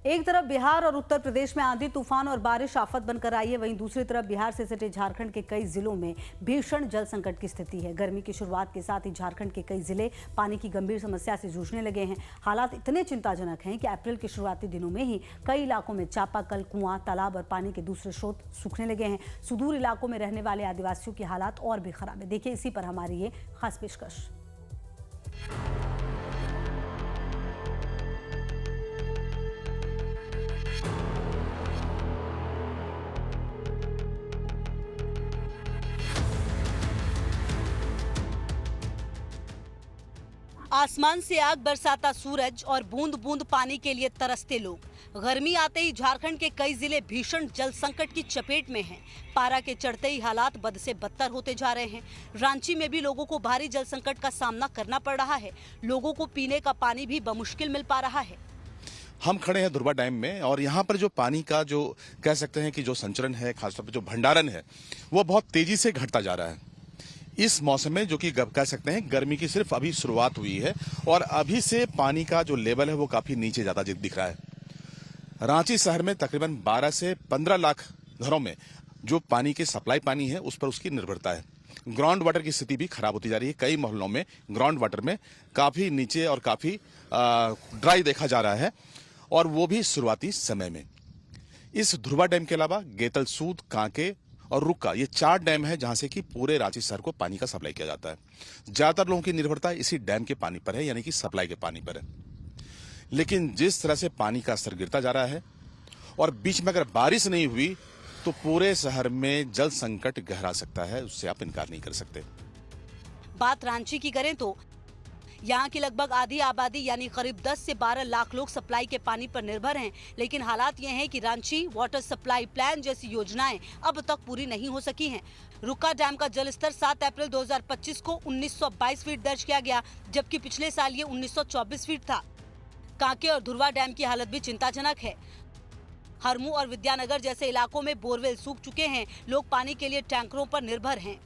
एक तरफ बिहार और उत्तर प्रदेश में आंधी तूफान और बारिश आफत बनकर आई है, वहीं दूसरी तरफ बिहार से सटे झारखंड के कई जिलों में भीषण जल संकट की स्थिति है। गर्मी की शुरुआत के साथ ही झारखंड के कई जिले पानी की गंभीर समस्या से जूझने लगे हैं। हालात इतने चिंताजनक हैं कि अप्रैल के शुरुआती दिनों में ही कई इलाकों में चापाकल, कुआं, तालाब और पानी के दूसरे स्रोत सूखने लगे हैं। सुदूर इलाकों में रहने वाले आदिवासियों की हालात और भी खराब है। देखिए इसी पर हमारी ये खास पेशकश। आसमान से आग बरसाता सूरज और बूंद बूंद पानी के लिए तरसते लोग। गर्मी आते ही झारखंड के कई जिले भीषण जल संकट की चपेट में हैं। पारा के चढ़ते ही हालात बद से बदतर होते जा रहे हैं। रांची में भी लोगों को भारी जल संकट का सामना करना पड़ रहा है। लोगों को पीने का पानी भी बमुश्किल मिल पा रहा है। हम खड़े हैं दुर्बा डैम में और यहाँ पर जो पानी का जो कह सकते हैं कि जो संचरण है, खासतौर पर जो भंडारण है, वो बहुत तेजी से घटता जा रहा है। इस मौसम में जो कि कह सकते हैं गर्मी की सिर्फ अभी शुरुआत हुई है और अभी से पानी का जो लेवल है वो काफी नीचे जाता दिख रहा है। रांची शहर में तकरीबन 12 से 15 लाख घरों में जो पानी की सप्लाई पानी है उस पर उसकी निर्भरता है। ग्राउंड वाटर की स्थिति भी खराब होती जा रही है। कई मोहल्लों में ग्राउंड वाटर में काफी नीचे और काफी ड्राई देखा जा रहा है और वो भी शुरुआती समय में। इस ध्रुवा डैम के अलावा गेतल सूद, कांके और रुक्का, ये 4 डैम है जहां से कि पूरे रांची शहर को पानी का सप्लाई किया जाता है। ज्यादातर लोगों की निर्भरता इसी डैम के पानी पर है, यानी कि सप्लाई के पानी पर है। लेकिन जिस तरह से पानी का स्तर गिरता जा रहा है और बीच में अगर बारिश नहीं हुई तो पूरे शहर में जल संकट गहरा सकता है, उससे आप इनकार नहीं कर सकते। बात रांची की करें तो यहाँ की लगभग आधी आबादी यानी करीब 10 से 12 लाख लोग सप्लाई के पानी पर निर्भर हैं। लेकिन हालात ये हैं कि रांची वाटर सप्लाई प्लान जैसी योजनाएं अब तक पूरी नहीं हो सकी हैं। रुक्का डैम का जल स्तर 7 अप्रैल 2025 को 1922 फीट दर्ज किया गया, जबकि पिछले साल ये 1924 फीट था। कांके और धुरवा डैम की हालत भी चिंताजनक है। हरमू और विद्यानगर जैसे इलाकों में बोरवेल सूख चुके हैं। लोग पानी के लिए टैंकरों पर निर्भर हैं।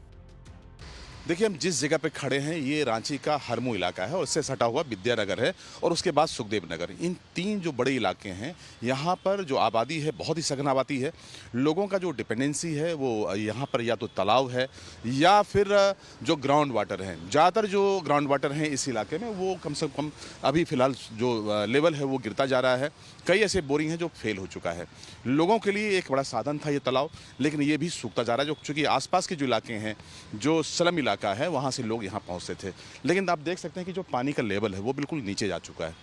देखिए, हम जिस जगह पे खड़े हैं ये रांची का हरमू इलाका है और इससे सटा हुआ विद्यानगर है और उसके बाद सुखदेव नगर। इन 3 जो बड़े इलाके हैं, यहाँ पर जो आबादी है बहुत ही सघन आबादी है। लोगों का जो डिपेंडेंसी है वो यहाँ पर या तो तालाब है या फिर जो ग्राउंड वाटर है। ज़्यादातर जो ग्राउंड वाटर हैं इस इलाके में वो कम से कम अभी फिलहाल जो लेवल है वो गिरता जा रहा है। कई ऐसे बोरिंग हैं जो फेल हो चुका है। लोगों के लिए एक बड़ा साधन था ये तालाब, लेकिन ये भी सूखता जा रहा है। जो चूँकि आसपास के जो इलाके हैं, जो स्लम इलाका है, वहाँ से लोग यहाँ पहुँचते थे, लेकिन आप देख सकते हैं कि जो पानी का लेवल है वो बिल्कुल नीचे जा चुका है।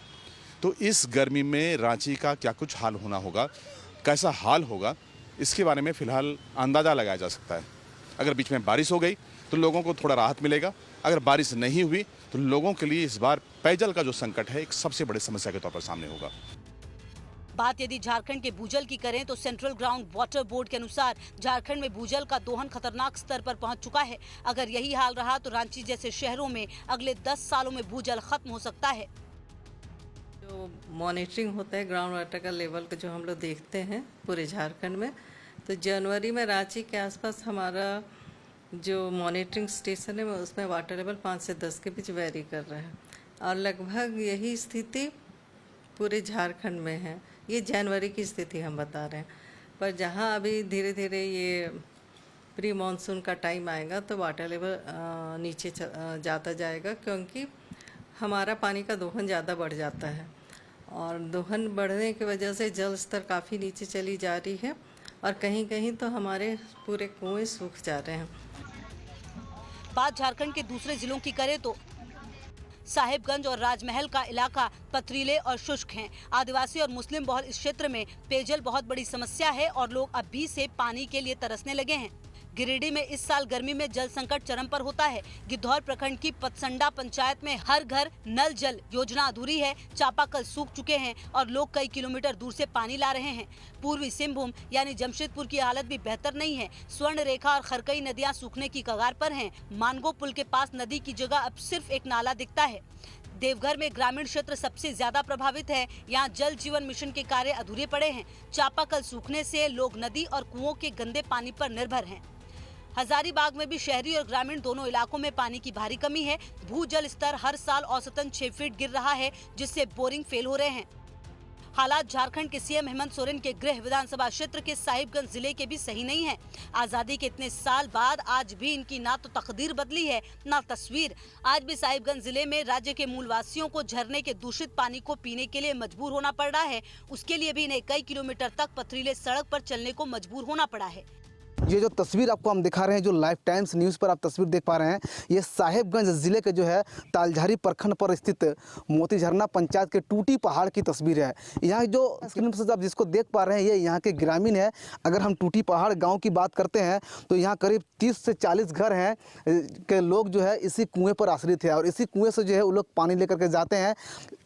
तो इस गर्मी में रांची का क्या कुछ हाल होना होगा, कैसा हाल होगा, इसके बारे में फिलहाल अंदाज़ा लगाया जा सकता है। अगर बीच में बारिश हो गई तो लोगों को थोड़ा राहत मिलेगा। अगर बारिश नहीं हुई तो लोगों के लिए इस बार पेयजल का जो संकट है एक सबसे बड़ी समस्या के तौर पर सामने होगा। बात यदि झारखंड के भूजल की करें तो सेंट्रल ग्राउंड वाटर बोर्ड के अनुसार झारखंड में भूजल का दोहन खतरनाक स्तर पर पहुंच चुका है। अगर यही हाल रहा तो रांची जैसे शहरों में अगले 10 सालों में भूजल खत्म हो सकता है। जो मॉनिटरिंग होता है ग्राउंड वाटर का लेवल का, जो हम लोग देखते हैं पूरे झारखंड में, तो जनवरी में रांची के आसपास हमारा जो मॉनिटरिंग स्टेशन है उसमें वाटर लेवल 5 से 10 के बीच वेरी कर रहा है और लगभग यही स्थिति पूरे झारखंड में है। ये जनवरी की स्थिति हम बता रहे हैं, पर जहाँ अभी धीरे धीरे ये प्री मानसून का टाइम आएगा तो वाटर लेवल नीचे जाता जाएगा, क्योंकि हमारा पानी का दोहन ज़्यादा बढ़ जाता है और दोहन बढ़ने की वजह से जल स्तर काफ़ी नीचे चली जा रही है और कहीं कहीं तो हमारे पूरे कुएँ सूख जा रहे हैं। बात झारखंड के दूसरे जिलों की करें तो साहिबगंज और राजमहल का इलाका पथरीले और शुष्क हैं। आदिवासी और मुस्लिम बहुल इस क्षेत्र में पेयजल बहुत बड़ी समस्या है और लोग अभी से पानी के लिए तरसने लगे हैं। गिरिडीह में इस साल गर्मी में जल संकट चरम पर होता है। गिद्धौर प्रखंड की पतसंडा पंचायत में हर घर नल जल योजना अधूरी है। चापाकल सूख चुके हैं और लोग कई किलोमीटर दूर से पानी ला रहे हैं। पूर्वी सिंहभूम यानी जमशेदपुर की हालत भी बेहतर नहीं है। स्वर्ण रेखा और खरकई नदियां सूखने की कगार पर हैं। मानगो पुल के पास नदी की जगह अब सिर्फ एक नाला दिखता है। देवघर में ग्रामीण क्षेत्र सबसे ज्यादा प्रभावित है। यहाँ जल जीवन मिशन के कार्य अधूरे पड़े हैं। चापाकल सूखने से लोग नदी और कुओं के गंदे पानी पर निर्भर हैं। हजारीबाग में भी शहरी और ग्रामीण दोनों इलाकों में पानी की भारी कमी है। भूजल स्तर हर साल औसतन 6 फीट गिर रहा है, जिससे बोरिंग फेल हो रहे हैं। हालात झारखंड के सीएम हेमंत सोरेन के गृह विधानसभा क्षेत्र के साहिबगंज जिले के भी सही नहीं है। आजादी के इतने साल बाद आज भी इनकी ना तो तकदीर बदली है ना तस्वीर। आज भी साहिबगंज जिले में राज्य के मूल वासियों को झरने के दूषित पानी को पीने के लिए मजबूर होना पड़ रहा है। उसके लिए भी इन्हें कई किलोमीटर तक पथरीले सड़क पर चलने को मजबूर होना पड़ा है। ये जो तस्वीर आपको हम दिखा रहे हैं, जो लाइव टाइम्स न्यूज़ पर आप तस्वीर देख पा रहे हैं, ये साहिबगंज ज़िले के जो है तालझारी प्रखंड पर स्थित मोती झरना पंचायत के टूटी पहाड़ की तस्वीर है। यहाँ जो स्क्रीन पर आप जिसको देख पा रहे हैं, ये यहाँ के ग्रामीण है। अगर हम टूटी पहाड़ गांव की बात करते हैं तो यहाँ करीब 30 से 40 घर हैं के लोग जो है इसी कुएँ पर आश्रित है और इसी कुएँ से जो है वो लोग पानी लेकर के जाते हैं।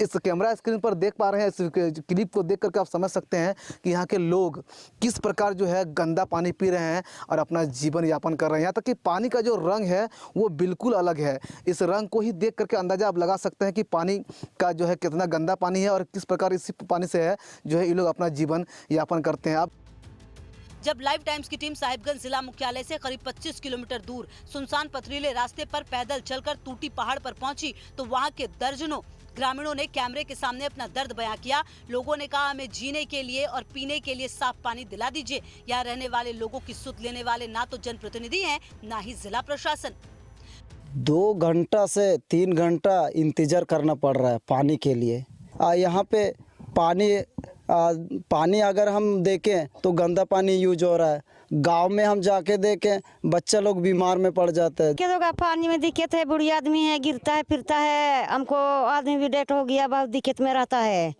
इस कैमरा स्क्रीन पर देख पा रहे हैं, इस क्लिप को देख करके आप समझ सकते हैं कि यहाँ के लोग किस प्रकार जो है गंदा पानी पी रहे हैं और अपना जीवन यापन कर रहे हैं। यहाँ तक कि पानी का जो रंग है वो बिल्कुल अलग है। इस रंग को ही देख करके अंदाजा आप लगा सकते हैं कि पानी का जो है कितना गंदा पानी है और किस प्रकार इसी पानी से है जो है ये लोग अपना जीवन यापन करते हैं। अब जब लाइव टाइम्स की टीम साहिबगंज जिला मुख्यालय से करीब 25 किलोमीटर दूर सुनसान पथरीले रास्ते पर पैदल चलकर टूटी पहाड़ पर पहुंची तो वहां के दर्जनों ग्रामीणों ने कैमरे के सामने अपना दर्द बयां किया। लोगों ने कहा, हमें जीने के लिए और पीने के लिए साफ पानी दिला दीजिए। यहाँ रहने वाले लोगों की सुध लेने वाले ना तो जनप्रतिनिधि हैं, ना ही जिला प्रशासन। 2 घंटा से 3 घंटा इंतजार करना पड़ रहा है पानी के लिए। यहाँ पे पानी अगर हम देखें तो गंदा पानी यूज हो रहा है। गांव में हम जाके देखें, बच्चा लोग बीमार में पड़ जाते हैं। दिक्कत होगा, पानी में दिक्कत है, बुढ़ी आदमी है, गिरता है फिरता है। हमको आदमी भी डेट हो गया, बहुत दिक्कत में रहता है।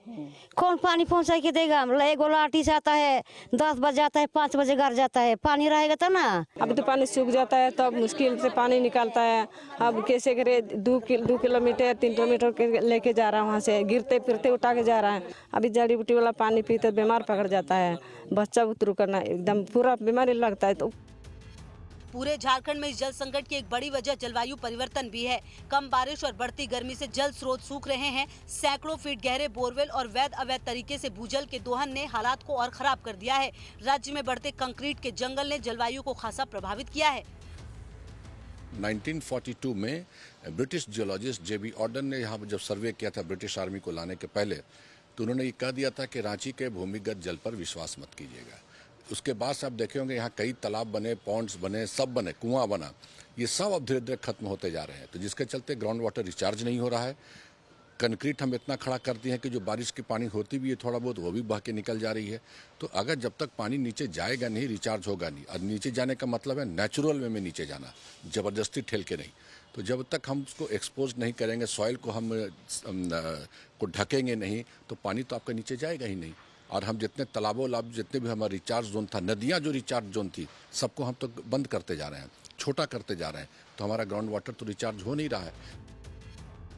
कौन पानी पहुंचा के देगा? एगो लाठी से आता है, 10 बजे आता है, 5 बजे घर जाता है। पानी रहेगा तो ना। अभी तो पानी सूख जाता है, तब मुश्किल से पानी निकालता है। अब कैसे करे, 2 किलोमीटर 3 किलोमीटर लेके जा रहा है, वहाँ से गिरते फिरते उठा के जा रहा है। अभी जड़ी बूटी वाला पानी पीते बीमार पकड़ जाता है, बच्चा उतरू करना एकदम पूरा बीमारी लगता है। तो पूरे झारखंड में इस जल संकट की एक बड़ी वजह जलवायु परिवर्तन भी है। कम बारिश और बढ़ती गर्मी से जल स्रोत सूख रहे हैं। सैकड़ों फीट गहरे बोरवेल और अवैध तरीके से भूजल के दोहन ने हालात को और खराब कर दिया है। राज्य में बढ़ते कंक्रीट के जंगल ने जलवायु को खासा प्रभावित किया है। 1942 में ब्रिटिश जियोलॉजिस्ट जेबी ऑर्डन ने यहाँ जब सर्वे किया था ब्रिटिश आर्मी को लाने के पहले, तो उन्होंने ये कह दिया था कि रांची के भूमिगत जल पर विश्वास मत कीजिएगा। उसके बाद से आप देखे होंगे यहाँ कई तालाब बने, पॉन्ड्स बने, सब बने, कुआं बना, ये सब अब धीरे धीरे खत्म होते जा रहे हैं। तो जिसके चलते ग्राउंड वाटर रिचार्ज नहीं हो रहा है। कंक्रीट हम इतना खड़ा कर दिए हैं कि जो बारिश की पानी होती भी है थोड़ा बहुत, वो भी बह के निकल जा रही है। तो अगर जब तक पानी नीचे जाएगा नहीं, रिचार्ज होगा नहीं। और नीचे जाने का मतलब है नेचुरल वे में नीचे जाना, ज़बरदस्ती ठेल के नहीं। तो जब तक हम उसको एक्सपोज नहीं करेंगे, सॉइल को हम को ढकेंगे नहीं, तो पानी तो आपका नीचे जाएगा ही नहीं। और हम जितने तालाबों जितने भी हमारा रिचार्ज जोन था, नदियाँ जो रिचार्ज जोन थी, सबको हम तो बंद करते जा रहे हैं, छोटा करते जा रहे हैं। तो हमारा ग्राउंड वाटर तो रिचार्ज हो नहीं रहा है।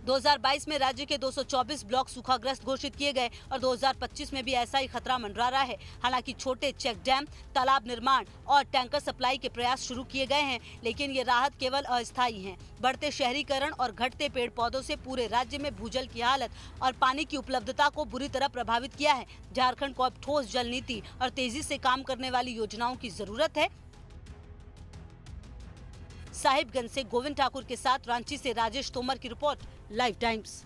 2022 में राज्य के 224 ब्लॉक सूखाग्रस्त घोषित किए गए और 2025 में भी ऐसा ही खतरा मंडरा रहा है। हालांकि छोटे चेक डैम, तालाब निर्माण और टैंकर सप्लाई के प्रयास शुरू किए गए हैं, लेकिन ये राहत केवल अस्थायी है। बढ़ते शहरीकरण और घटते पेड़ पौधों से पूरे राज्य में भूजल की हालत और पानी की उपलब्धता को बुरी तरह प्रभावित किया है। झारखंड को अब ठोस जल नीति और तेजी से काम करने वाली योजनाओं की जरूरत है। साहिबगंज से गोविंद ठाकुर के साथ रांची से राजेश तोमर की रिपोर्ट, लाइव टाइम्स।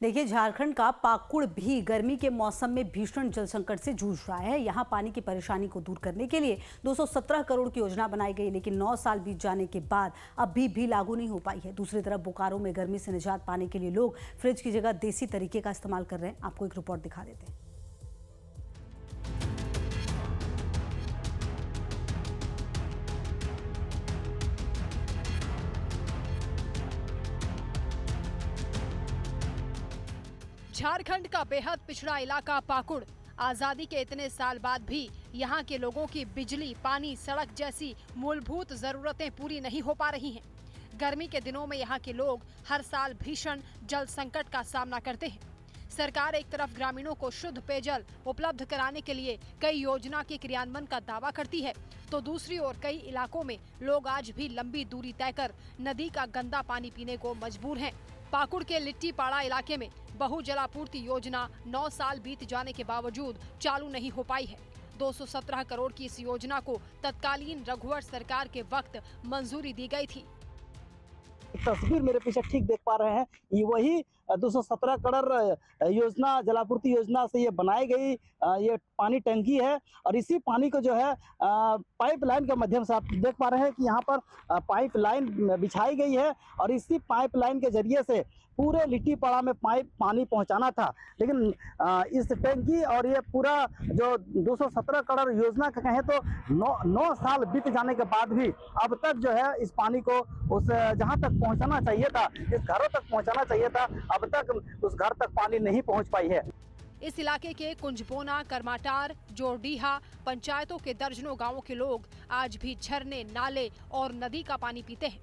देखिए, झारखंड का पाकुड़ भी गर्मी के मौसम में भीषण जल संकट से जूझ रहा है। यहाँ पानी की परेशानी को दूर करने के लिए 217 करोड़ की योजना बनाई गई, लेकिन 9 साल बीत जाने के बाद अभी भी लागू नहीं हो पाई है। दूसरी तरफ बोकारो में गर्मी से निजात पाने के लिए लोग फ्रिज की जगह देसी तरीके का इस्तेमाल कर रहे हैं। आपको एक रिपोर्ट दिखा देते हैं। झारखंड का बेहद पिछड़ा इलाका पाकुड़, आजादी के इतने साल बाद भी यहाँ के लोगों की बिजली, पानी, सड़क जैसी मूलभूत जरूरतें पूरी नहीं हो पा रही हैं। गर्मी के दिनों में यहाँ के लोग हर साल भीषण जल संकट का सामना करते हैं। सरकार एक तरफ ग्रामीणों को शुद्ध पेयजल उपलब्ध कराने के लिए कई योजना के क्रियान्वयन का दावा करती है, तो दूसरी ओर कई इलाकों में लोग आज भी लंबी दूरी तय कर नदी का गंदा पानी पीने को मजबूर हैं। पाकुड़ के लिट्टीपाड़ा इलाके में बहु जलापूर्ति योजना 9 साल बीत जाने के बावजूद चालू नहीं हो पाई है। 217 करोड़ की इस योजना को तत्कालीन रघुवर सरकार के वक्त मंजूरी दी गई थी। तस्वीर मेरे पीछे ठीक देख पा रहे हैं, ये वही 217 करोड़ योजना, जलापूर्ति योजना से ये बनाई गई ये पानी टंकी है। और इसी पानी को जो है पाइपलाइन के माध्यम से आप देख पा रहे हैं कि यहाँ पर पाइपलाइन बिछाई गई है और इसी पाइपलाइन के जरिए से पूरे लिट्टीपाड़ा में पानी पहुँचाना था। लेकिन इस टंकी और ये पूरा जो 217 करोड़ योजना का कहें तो 9 साल बीत जाने के बाद भी अब तक जो है इस पानी को उस जहाँ तक पहुँचाना चाहिए था, इस घरों तक पहुँचाना चाहिए था, अब तक उस घर तक पानी नहीं पहुँच पाई है। इस इलाके के कुंजपोना, करमाटार, जोरडीहा पंचायतों के दर्जनों गांवों के लोग आज भी झरने, नाले और नदी का पानी पीते हैं।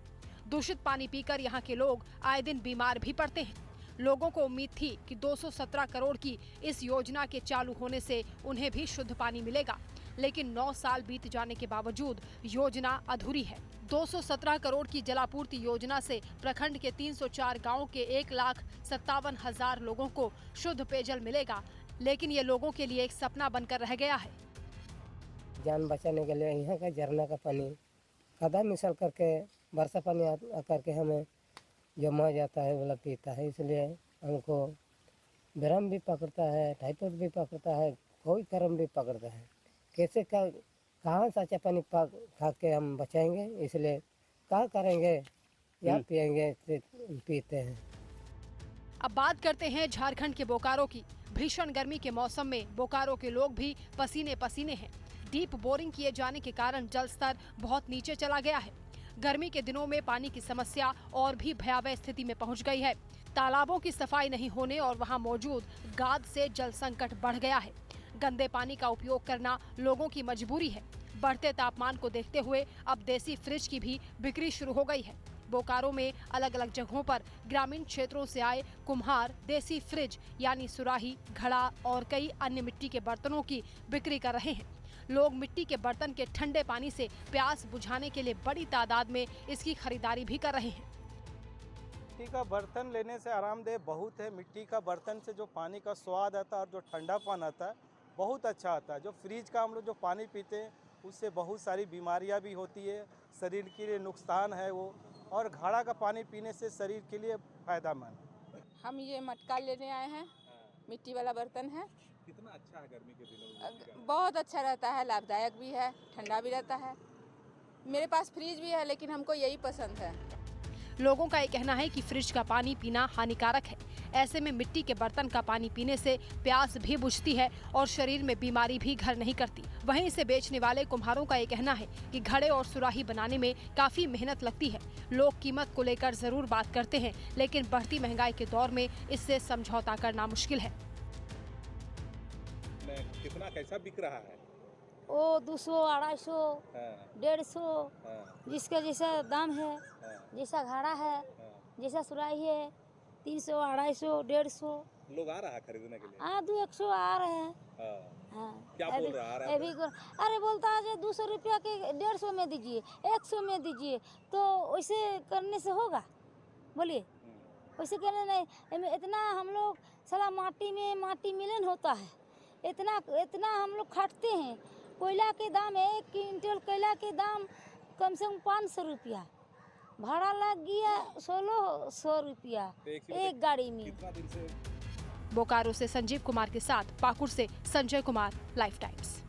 दूषित पानी पीकर यहाँ के लोग आए दिन बीमार भी पड़ते हैं। लोगों को उम्मीद थी कि 217 करोड़ की इस योजना के चालू होने से उन्हें भी शुद्ध पानी मिलेगा, लेकिन 9 साल बीत जाने के बावजूद योजना अधूरी है। 217 करोड़ की जलापूर्ति योजना से प्रखंड के 304 गांवों के 1,57,000 लोगों को शुद्ध पेयजल मिलेगा, लेकिन ये लोगों के लिए एक सपना बनकर रह गया है। जान बचाने के लिए यहाँ का झरना का पानी खदा मिसल करके वर्षा पानी आकर के हमें जमा जाता है, वाला पीता है, इसलिए हमको भ्रम भी पकड़ता है, टाइफाइड भी पकड़ता है, कोई कर्म भी पकड़ता है। कैसे कहाँ सच्चा पानी खा के हम बचाएंगे, इसलिए क्या करेंगे या पिएंगे, पीते हैं। अब बात करते हैं झारखंड के बोकारो की। भीषण गर्मी के मौसम में बोकारो के लोग भी पसीने पसीने हैं। डीप बोरिंग किए जाने के कारण जल स्तर बहुत नीचे चला गया है। गर्मी के दिनों में पानी की समस्या और भी भयावह स्थिति में पहुंच गई है। तालाबों की सफाई नहीं होने और वहां मौजूद गाद से जल संकट बढ़ गया है। गंदे पानी का उपयोग करना लोगों की मजबूरी है। बढ़ते तापमान को देखते हुए अब देसी फ्रिज की भी बिक्री शुरू हो गई है। बोकारो में अलग अलग जगहों पर ग्रामीण क्षेत्रों से आए कुम्हार देसी फ्रिज यानी सुराही, घड़ा और कई अन्य मिट्टी के बर्तनों की बिक्री कर रहे हैं। लोग मिट्टी के बर्तन के ठंडे पानी से प्यास बुझाने के लिए बड़ी तादाद में इसकी खरीदारी भी कर रहे हैं। मिट्टी का बर्तन लेने से आरामदेह बहुत है। मिट्टी का बर्तन से जो पानी का स्वाद आता है और जो ठंडापन आता है बहुत अच्छा आता है। जो फ्रिज का हम लोग जो पानी पीते हैं उससे बहुत सारी बीमारियां भी होती है, शरीर के लिए नुकसान है वो, और घड़ा का पानी पीने से शरीर के लिए फायदेमंद। हम ये मटका लेने आए हैं, मिट्टी वाला बर्तन है। कितना अच्छा है गर्मी के दिनों में? बहुत अच्छा रहता है, लाभदायक भी है, ठंडा भी रहता है। मेरे पास फ्रिज भी है लेकिन हमको यही पसंद है। लोगों का ये कहना है कि फ्रिज का पानी पीना हानिकारक है। ऐसे में मिट्टी के बर्तन का पानी पीने से प्यास भी बुझती है और शरीर में बीमारी भी घर नहीं करती। वहीं इसे बेचने वाले कुम्हारों का ये कहना है कि घड़े और सुराही बनाने में काफी मेहनत लगती है। लोग कीमत को लेकर जरूर बात करते हैं, लेकिन बढ़ती महंगाई के दौर में इससे समझौता करना मुश्किल है। कितना कैसा बिक रहा है? ओ 200, 250, 150, जिसका जैसा दाम है, जैसा घड़ा है, जैसा सुराही है, 300, 250, 150 लोग आ रहा है खरीदने के लिए। हाँ 200 आ रहे हैं। क्या बोल रहा है? अरे बोलता है 200 रुपया के 150 में दीजिए, 100 में दीजिए, तो वैसे करने से होगा? बोलिए, वैसे करने नहीं। इतना हम लोग साला माटी में माटी मिलन होता है, इतना हम लोग खाटते हैं। कोयला के दाम 1 क्विंटल कोयला के दाम कम से कम 500 रुपया, भाड़ा लग गया 1600 रुपया एक गाड़ी में। बोकारो से संजीव कुमार के साथ पाकुड़ से संजय कुमार, लाइफ टाइम्स।